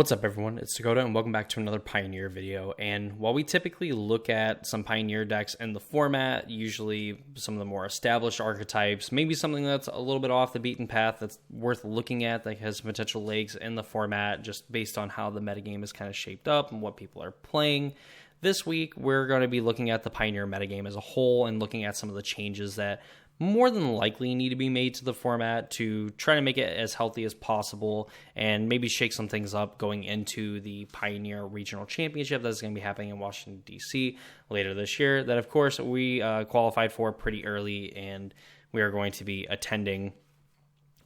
What's up, everyone? It's Dakota, and welcome back to another Pioneer video. And while we typically look at some Pioneer decks in the format, usually some of the more established archetypes, maybe something that's a little bit off the beaten path that's worth looking at, that has potential legs in the format, just based on how the metagame is kind of shaped up and what people are playing. This week, we're going to be looking at the Pioneer metagame as a whole and looking at some of the changes that more than likely need to be made to the format to try to make it as healthy as possible and maybe shake some things up going into the Pioneer Regional Championship that's going to be happening in Washington, D.C. later this year. That, of course, we qualified for pretty early, and we are going to be attending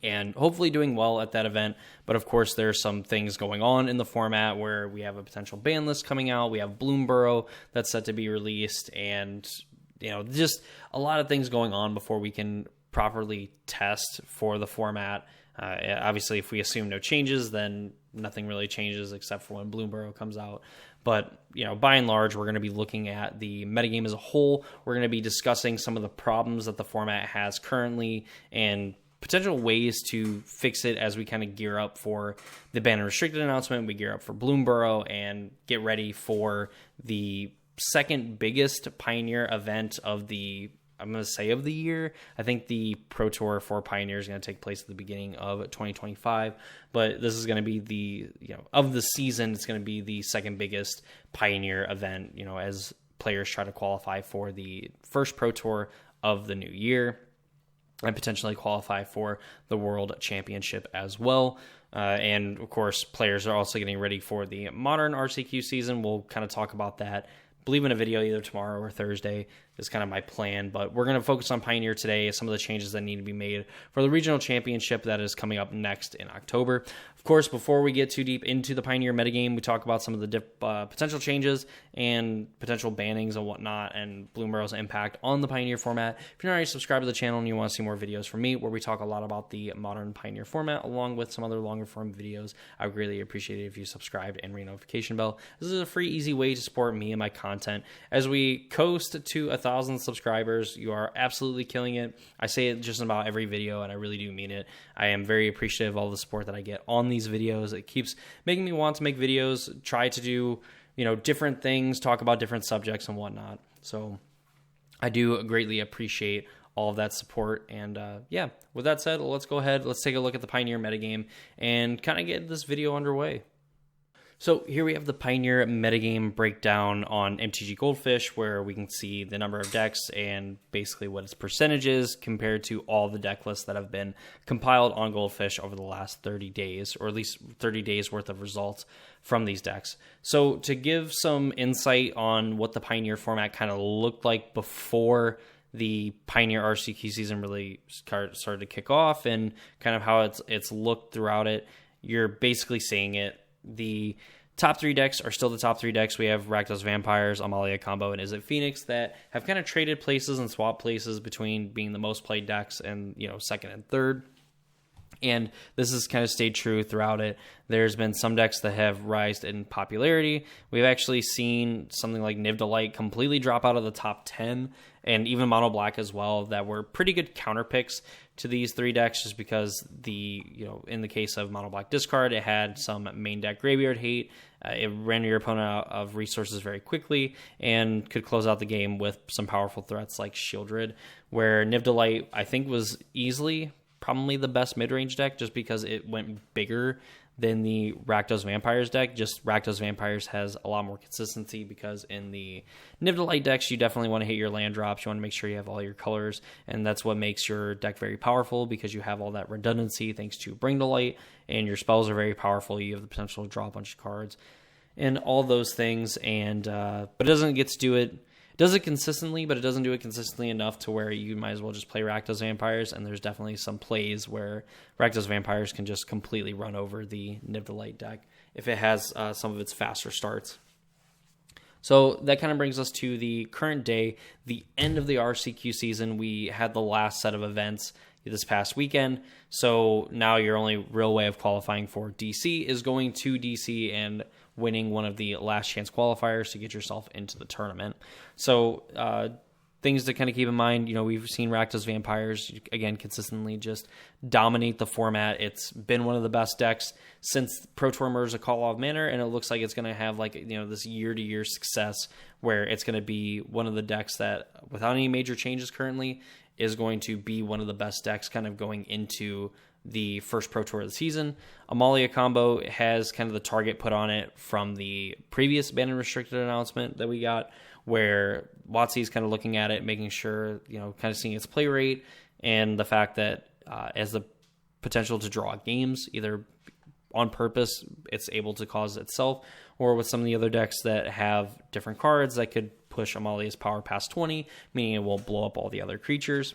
and hopefully doing well at that event. But of course, there's some things going on in the format where we have a potential ban list coming out. We have Bloomborough that's set to be released, and just a lot of things going on before we can properly test for the format. Obviously, if we assume no changes, then nothing really changes except for when Bloomborough comes out. But, by and large, we're going to be looking at the metagame as a whole. We're going to be discussing some of the problems that the format has currently and potential ways to fix it as we kind of gear up for the ban and restricted announcement. We gear up for Bloomborough and get ready for the second biggest Pioneer event of the year. I think the Pro Tour for Pioneer is going to take place at the beginning of 2025, but this is going to be of the season, it's going to be the second biggest Pioneer event, as players try to qualify for the first Pro Tour of the new year and potentially qualify for the World Championship as well. And of course, players are also getting ready for the modern RCQ season. We'll kind of talk about that, I believe, in a video either tomorrow or Thursday is kind of my plan. But we're going to focus on Pioneer today, some of the changes that need to be made for the regional championship that is coming up next in October. Of course, before we get too deep into the Pioneer metagame, we talk about some of the potential changes and potential bannings and whatnot, and Bloomborough's impact on the Pioneer format. If you're not already subscribed to the channel and you want to see more videos from me where we talk a lot about the modern Pioneer format along with some other longer form videos, I would greatly appreciate it if you subscribed and ring the notification bell. This is a free, easy way to support me and my content. As we coast to 1,000 subscribers, you are absolutely killing it. I say it just about every video, and I really do mean it. I am very appreciative of all the support that I get on these videos. It keeps making me want to make videos, try to do, different things, talk about different subjects and whatnot. So I do greatly appreciate all of that support. And with that said, let's go ahead. Let's take a look at the Pioneer metagame and kind of get this video underway. So here we have the Pioneer metagame breakdown on MTG Goldfish, where we can see the number of decks and basically what its percentage is compared to all the deck lists that have been compiled on Goldfish over the last 30 days, or at least 30 days worth of results from these decks. So to give some insight on what the Pioneer format kind of looked like before the Pioneer RCQ season really started to kick off, and kind of how it's looked throughout it, you're basically seeing it. The top three decks are still the top three decks. We have Rakdos Vampires, Amalia Combo, and Izzet Phoenix that have kind of traded places and swapped places between being the most played decks and, second and third. And this has kind of stayed true throughout it. There's been some decks that have risen in popularity. We've actually seen something like Niv Delight completely drop out of the top 10, and even Mono Black as well, that were pretty good counter picks to these three decks, just because in the case of Mono Black Discard, it had some main deck graveyard hate. It ran your opponent out of resources very quickly and could close out the game with some powerful threats like Shieldred, where Niv Delight, I think, was easily probably the best mid-range deck just because it went bigger than the Rakdos Vampires deck. Just Rakdos Vampires has a lot more consistency because in the Niv Delight decks, you definitely want to hit your land drops. You want to make sure you have all your colors, and that's what makes your deck very powerful because you have all that redundancy thanks to Bring to Light, and your spells are very powerful. You have the potential to draw a bunch of cards and all those things, and but it doesn't get to do it. It does it consistently, but it doesn't do it consistently enough to where you might as well just play Rakdos Vampires, and there's definitely some plays where Rakdos Vampires can just completely run over the Niv Delight deck if it has some of its faster starts. So that kind of brings us to the current day, the end of the RCQ season. We had the last set of events this past weekend, so now your only real way of qualifying for DC is going to DC and winning one of the last chance qualifiers to get yourself into the tournament. So things to kind of keep in mind, we've seen Rakdos Vampires, again, consistently just dominate the format. It's been one of the best decks since Pro Tour merged a Call of Manor, and it looks like it's going to have this year-to-year success where it's going to be one of the decks that, without any major changes currently, is going to be one of the best decks kind of going into the first Pro Tour of the season. Amalia combo has kind of the target put on it from the previous banned and restricted announcement that we got, where WotC is kind of looking at it, making sure, kind of seeing its play rate and the fact that as the potential to draw games, either on purpose, it's able to cause itself, or with some of the other decks that have different cards that could push Amalia's power past 20, meaning it will blow up all the other creatures,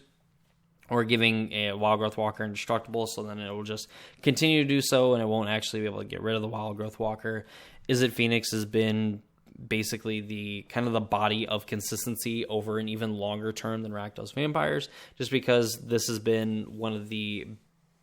or giving a Wild Growth Walker indestructible, so then it will just continue to do so, and it won't actually be able to get rid of the Wild Growth Walker. Izzet Phoenix has been basically the kind of the body of consistency over an even longer term than Rakdos Vampires, just because this has been one of the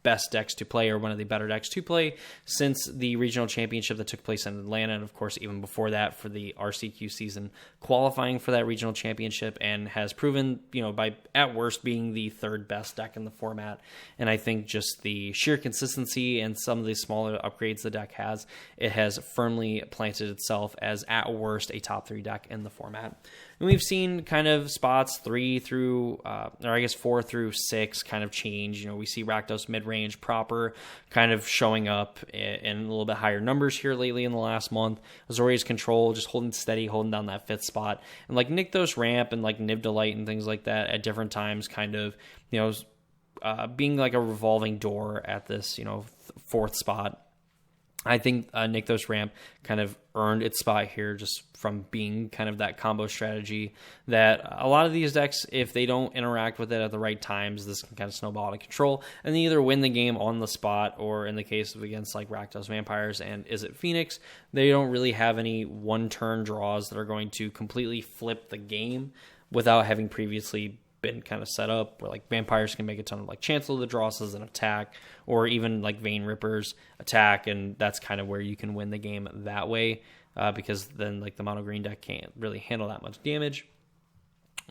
best decks to play, or one of the better decks to play, since the regional championship that took place in Atlanta, and of course even before that for the RCQ season, qualifying for that regional championship, and has proven, by at worst being the third best deck in the format. And I think just the sheer consistency and some of the smaller upgrades the deck has, it has firmly planted itself as at worst a top 3 deck in the format. And we've seen kind of spots 4 through 6 kind of change. We see Rakdos mid-range proper kind of showing up in a little bit higher numbers here lately in the last month. Azorius Control just holding steady, holding down that 5th spot. And like Nykthos Ramp and like Niv Delight and things like that at different times kind of, being like a revolving door at this, 4th spot. I think Nykthos Ramp kind of earned its spot here just from being kind of that combo strategy that a lot of these decks, if they don't interact with it at the right times, this can kind of snowball out of control, and they either win the game on the spot, or in the case of against like Rakdos Vampires and Izzet Phoenix, they don't really have any one-turn draws that are going to completely flip the game without having previously been kind of set up, where like Vampires can make a ton of like Chancellor of the Dross as an attack, or even like Vein Rippers attack, and that's kind of where you can win the game that way, because then like the mono green deck can't really handle that much damage.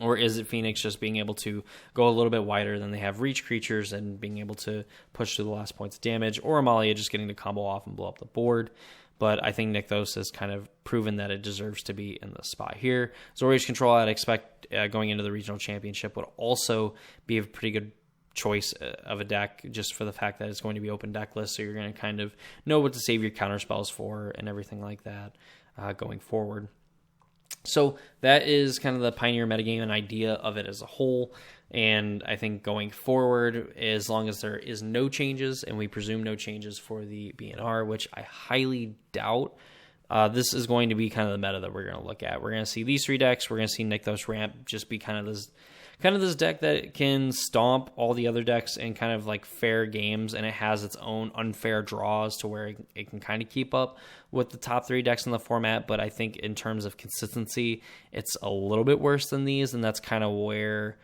Or is it Phoenix just being able to go a little bit wider than they have reach creatures and being able to push to the last points of damage, or Amalia just getting to combo off and blow up the board. But I think Nykthos has kind of proven that it deserves to be in the spot here. Azorius Control, I'd expect going into the regional championship, would also be a pretty good choice of a deck, just for the fact that it's going to be open deck list, so you're going to kind of know what to save your counter spells for and everything like that going forward. So that is kind of the Pioneer metagame and idea of it as a whole. And I think going forward, as long as there is no changes, and we presume no changes for the BNR, which I highly doubt, this is going to be kind of the meta that we're going to look at. We're going to see these 3 decks. We're going to see Nykthos Ramp just be kind of this deck that can stomp all the other decks in kind of like fair games, and it has its own unfair draws to where it can kind of keep up with the top 3 decks in the format. But I think in terms of consistency, it's a little bit worse than these, and that's kind of where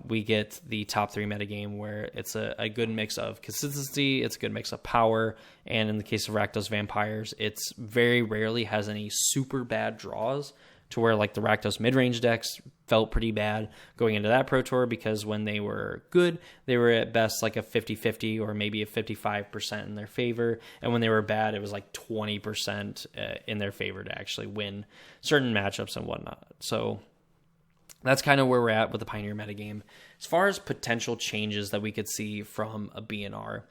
we get the top 3 metagame, where it's a good mix of consistency, it's a good mix of power, and in the case of Rakdos Vampires, it's very rarely has any super bad draws, to where like the Rakdos mid-range decks felt pretty bad going into that Pro Tour, because when they were good, they were at best like a 50-50 or maybe a 55% in their favor, and when they were bad, it was like 20% in their favor to actually win certain matchups and whatnot. So that's kind of where we're at with the Pioneer metagame. As far as potential changes that we could see from a BNR,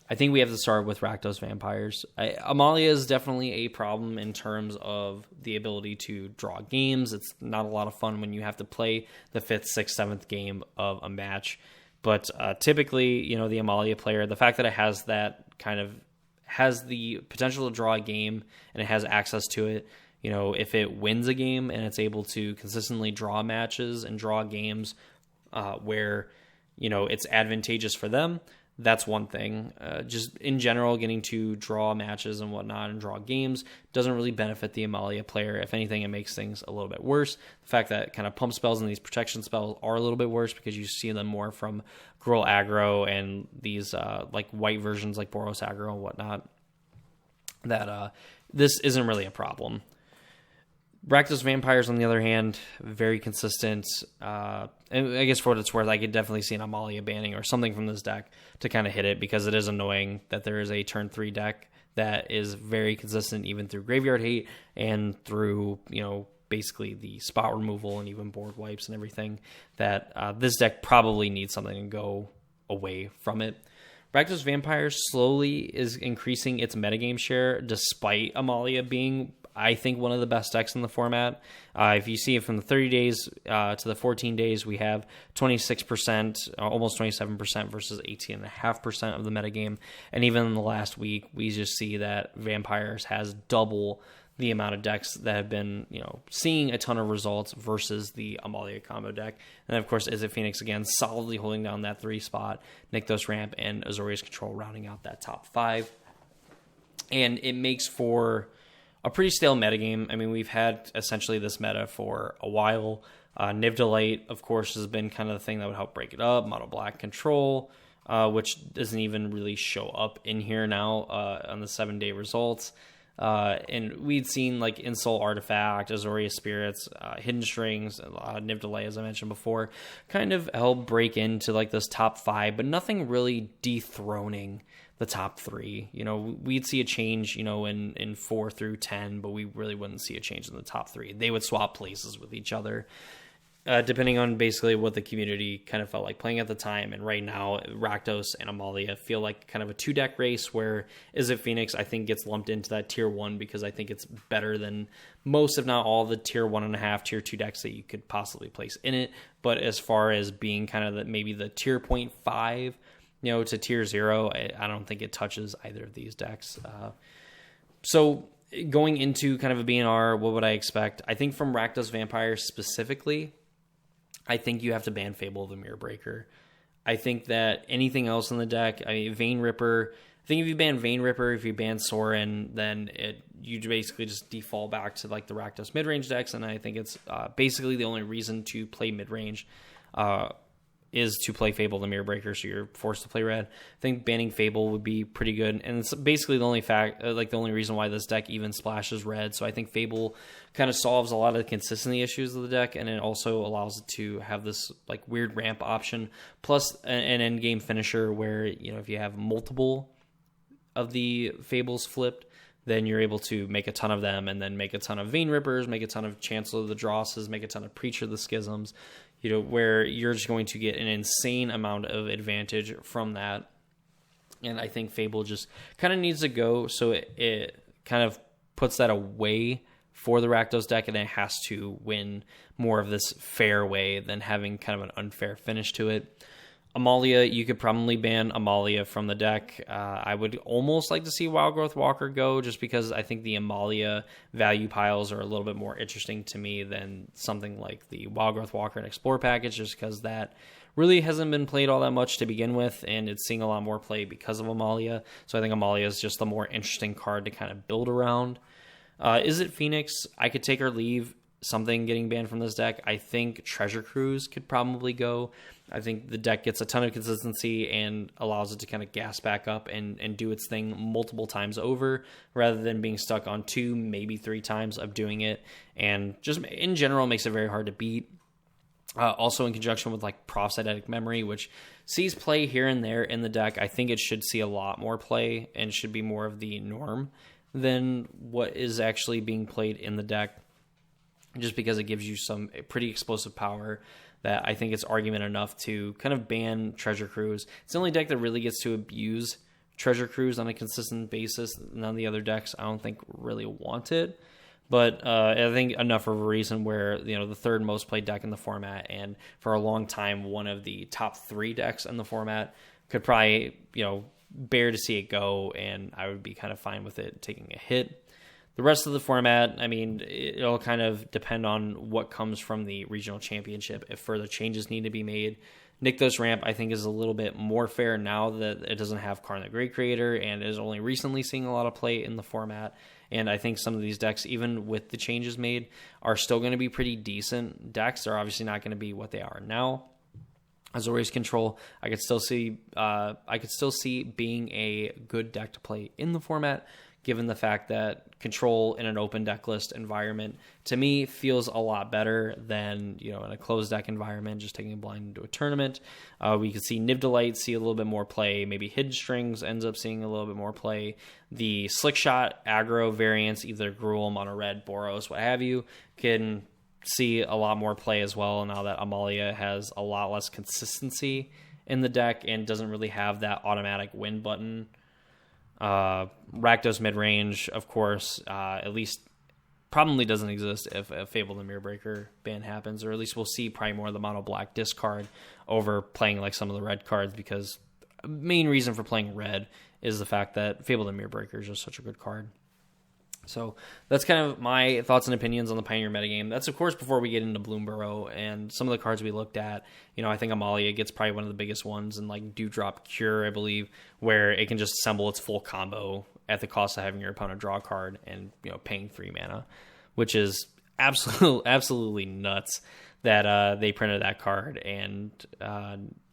I think we have to start with Rakdos Vampires. Amalia is definitely a problem in terms of the ability to draw games. It's not a lot of fun when you have to play the 5th, 6th, 7th game of a match. But typically, the Amalia player, the fact that it has that kind of has the potential to draw a game and it has access to it, if it wins a game and it's able to consistently draw matches and draw games where, it's advantageous for them, that's one thing. Just in general, getting to draw matches and whatnot and draw games doesn't really benefit the Amalia player. If anything, it makes things a little bit worse. The fact that kind of pump spells and these protection spells are a little bit worse, because you see them more from Gruul aggro and these like white versions like Boros aggro and whatnot, that this isn't really a problem. Rakdos Vampires, on the other hand, very consistent. And I guess for what it's worth, I could definitely see an Amalia banning or something from this deck to kind of hit it, because it is annoying that there is a turn 3 deck that is very consistent even through Graveyard Hate and through, basically the spot removal and even board wipes and everything, that this deck probably needs something to go away from it. Rakdos Vampires slowly is increasing its metagame share despite Amalia being, I think, one of the best decks in the format. If you see it from the 30 days to the 14 days, we have 26%, almost 27% versus 18.5% of the metagame. And even in the last week, we just see that Vampires has double the amount of decks that have been, seeing a ton of results versus the Amalia combo deck. And then, of course, Is It Phoenix again, solidly holding down that 3 spot, Nykthos Ramp and Azorius Control rounding out that top 5. And it makes for a pretty stale metagame. I mean, we've had essentially this meta for a while. Niv Delight, of course, has been kind of the thing that would help break it up. Mono Black Control, which doesn't even really show up in here now on the 7-day results. And we'd seen like Insult Artifact, Azorius Spirits, Hidden Strings, Niv Delay, as I mentioned before, kind of help break into like this top 5, but nothing really dethroning the top 3. We'd see a change, in 4 through 10, but we really wouldn't see a change in the top 3. They would swap places with each other, depending on basically what the community kind of felt like playing at the time. And right now, Rakdos and Amalia feel like kind of a 2-deck race, where Is It Phoenix, I think, gets lumped into that tier 1 because I think it's better than most, if not all, the tier 1.5, tier 2 decks that you could possibly place in it. But as far as being kind of maybe the tier 0.5, to tier 0, I don't think it touches either of these decks. So going into kind of a BNR, what would I expect? I think from Rakdos Vampires specifically, I think you have to ban Fable of the Mirror Breaker. I think that anything else in the deck, Vein Ripper, I think if you ban Vein Ripper, if you ban Sorin, then you basically just default back to like the Rakdos midrange decks, and I think it's basically the only reason to play midrange is to play Fable the Mirror Breaker, so you're forced to play red. I think banning Fable would be pretty good, and it's basically the only the only reason why this deck even splashes red. So I think Fable kind of solves a lot of the consistency issues of the deck, and it also allows it to have this like weird ramp option, plus an end game finisher where if you have multiple of the Fables flipped, then you're able to make a ton of them, and then make a ton of Vein Rippers, make a ton of Chancellor of the Drosses, make a ton of Preacher of the Schisms, where you're just going to get an insane amount of advantage from that. And I think Fable just kind of needs to go, so it kind of puts that away for the Rakdos deck, and it has to win more of this fair way than having kind of an unfair finish to it. Amalia, you could probably ban Amalia from the deck. I would almost like to see Wild Growth Walker go, just because I think the Amalia value piles are a little bit more interesting to me than something like the Wild Growth Walker and Explore package, just because that really hasn't been played all that much to begin with, and it's seeing a lot more play because of Amalia. So I think Amalia is just the more interesting card to kind of build around. Is It Phoenix? I could take or leave something getting banned from this deck. I think Treasure Cruise could probably go. I think the deck gets a ton of consistency and allows it to kind of gas back up and do its thing multiple times over, rather than being stuck on 2, maybe 3 times of doing it. And just in general makes it very hard to beat. Also in conjunction with like Prophetic Memory, which sees play here and there in the deck. I think it should see a lot more play and should be more of the norm than what is actually being played in the deck, just because it gives you some pretty explosive power that I think it's argument enough to kind of ban Treasure Cruise. It's the only deck that really gets to abuse Treasure Cruise on a consistent basis. None of the other decks, I don't think, really want it. But I think enough of a reason where, the third most played deck in the format, and for a long time, one of the top 3 decks in the format, could probably, bear to see it go, and I would be kind of fine with it taking a hit. The rest of the format, it'll kind of depend on what comes from the regional championship, if further changes need to be made. Nykthos Ramp, I think, is a little bit more fair now that it doesn't have Karn the Great Creator and is only recently seeing a lot of play in the format. And I think some of these decks, even with the changes made, are still going to be pretty decent decks. They're obviously not going to be what they are now. Azorius Control, I could still see being a good deck to play in the format, given the fact that control in an open deck list environment, to me, feels a lot better than, in a closed deck environment, just taking a blind into a tournament. We could see Nibdalite see a little bit more play. Maybe Hidden Strings ends up seeing a little bit more play. The Slick Shot aggro variants, either Gruul, Mono Red, Boros, what have you, can see a lot more play as well now that Amalia has a lot less consistency in the deck and doesn't really have that automatic win button. Rakdos mid-range, of course, at least probably doesn't exist if a Fable the Mirrorbreaker ban happens, or at least we'll see probably more of the mono black discard over playing like some of the red cards, because main reason for playing red is the fact that Fable the Mirrorbreaker is just such a good card. So that's kind of my thoughts and opinions on the Pioneer metagame. That's, of course, before we get into Bloomburrow and some of the cards we looked at. I think Amalia gets probably one of the biggest ones, and like Dewdrop Cure, I believe, where it can just assemble its full combo at the cost of having your opponent draw a card and paying 3 mana, which is absolutely nuts that they printed that card. And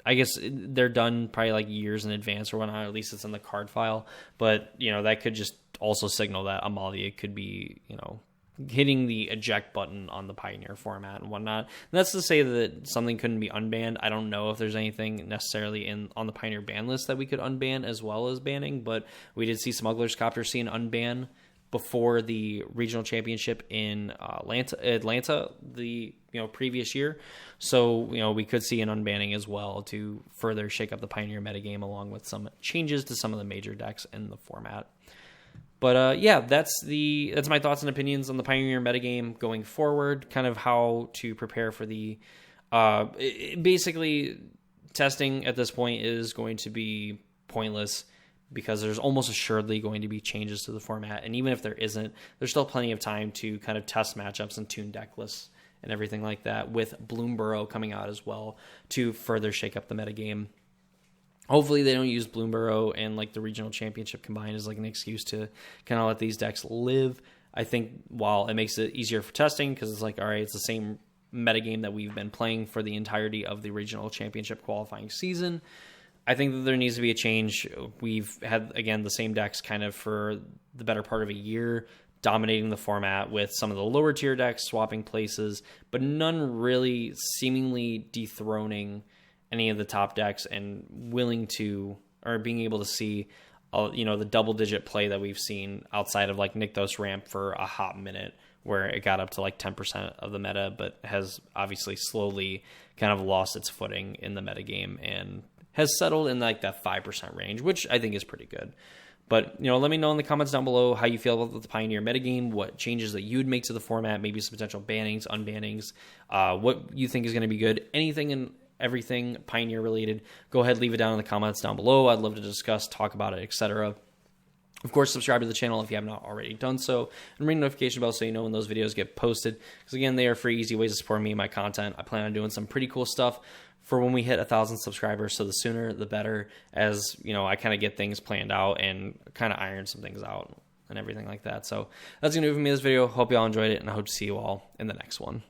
I guess they're done probably like years in advance or whatnot. At least it's in the card file, but that could just also signal that Amalia could be, hitting the eject button on the Pioneer format and whatnot. And that's to say that something couldn't be unbanned. I don't know if there's anything necessarily on the Pioneer ban list that we could unban as well as banning, but we did see Smuggler's Copter see an unban before the regional championship in Atlanta the previous year. So we could see an unbanning as well to further shake up the Pioneer metagame, along with some changes to some of the major decks in the format. But that's my thoughts and opinions on the Pioneer metagame going forward, kind of how to prepare for the basically testing at this point is going to be pointless, because there's almost assuredly going to be changes to the format. And even if there isn't, there's still plenty of time to kind of test matchups and tune deck lists and everything like that, with Bloomburrow coming out as well to further shake up the metagame. Hopefully they don't use Bloomburrow and like the regional championship combined as like an excuse to kind of let these decks live. I think while it makes it easier for testing, because it's like, all right, it's the same metagame that we've been playing for the entirety of the regional championship qualifying season, I think that there needs to be a change. We've had, again, the same decks kind of for the better part of a year, dominating the format, with some of the lower tier decks swapping places, but none really seemingly dethroning any of the top decks and willing to, or being able to see, the double digit play that we've seen outside of like Nykthos Ramp for a hot minute, where it got up to like 10% of the meta, but has obviously slowly kind of lost its footing in the metagame and has settled in like that 5% range, which I think is pretty good. But, let me know in the comments down below how you feel about the Pioneer metagame, what changes that you'd make to the format, maybe some potential bannings, unbannings, what you think is going to be good, anything and everything Pioneer related. Go ahead, leave it down in the comments down below. I'd love to discuss, talk about it, etc. Of course, subscribe to the channel if you have not already done so, and ring the notification bell so you know when those videos get posted, because again, they are free, easy ways to support me and my content. I plan on doing some pretty cool stuff for when we hit 1,000 subscribers, so the sooner the better, as I kind of get things planned out and kind of iron some things out and everything like that. So that's going to do it for me in this video. Hope you all enjoyed it, and I hope to see you all in the next one.